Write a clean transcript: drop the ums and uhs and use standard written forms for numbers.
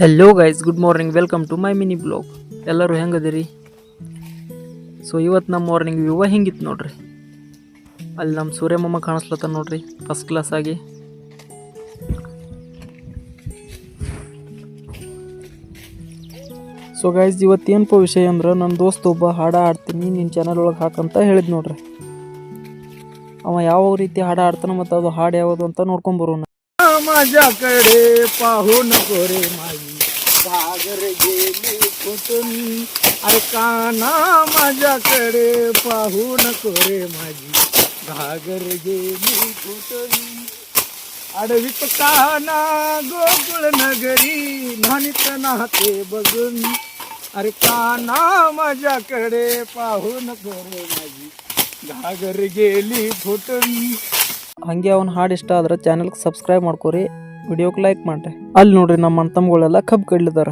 Hello guys, good morning. Welcome to my mini blog. ಎಲ್ಲರೂ ಹೆಂಗದಿರಿ? So ಇವತ್ತು ನಮ್ಮ ಮಾರ್ನಿಂಗ್ ವ್ಯೂ ಹಿಂಗಿತ್ತು ನೋಡ್ರಿ. ಅಲ್ಲಿ ನಮ್ಮ ಸೂರ್ಯಮಾಮ ಕಾಣಿಸ್ಲತ್ತ ನೋಡ್ರಿ, ಫಸ್ಟ್ ಕ್ಲಾಸ್ ಆಗಿ. ಸೊ ಗೈಸ್, ಇವತ್ತೇನಪ್ಪ ವಿಷಯ ಅಂದ್ರೆ, ನನ್ನ ದೋಸ್ತ ಒಬ್ಬ ಹಾಡ ಆಡ್ತೀನಿ ನಿನ್ನ ಚಾನಲ್ ಒಳಗೆ ಹಾಕಂತ ಹೇಳಿದ್ ನೋಡ್ರಿ. ಅವ ಯಾವ ರೀತಿ ಹಾಡ ಆಡ್ತಾನ ಮತ್ತು ಅದು ಹಾಡು ಯಾವುದು ಅಂತ ನೋಡ್ಕೊಂಬರೋಣ. माझ्याकडे पाहू नको रे माई, घागर गेली कुठून. ऐकाना माझ्याकडे पाहू नको रे माझी, घागर गेली कुठून. आडवीत काना गोकुळ नगरी, नानीत नाते बघून. अरे काना माझ्याकडे पाहू नको रे माझी, घागर गेली फुटून. ಹಂಗೆ ಅವ್ನ ಹಾಡು ಇಷ್ಟ ಆದ್ರೆ ಚಾನಲ್ಗೆ ಸಬ್ಸ್ಕ್ರೈಬ್ ಮಾಡ್ಕೊರಿ, ವಿಡಿಯೋಗೆ ಲೈಕ್ ಮಾಡ್ರಿ. ಅಲ್ಲಿ ನೋಡ್ರಿ ನಮ್ಮ ಅಣ್ಣ ತಮ್ಮಗಳೆಲ್ಲ ಕಬ್ಬು ಕಡ್ಲಿದಾರ.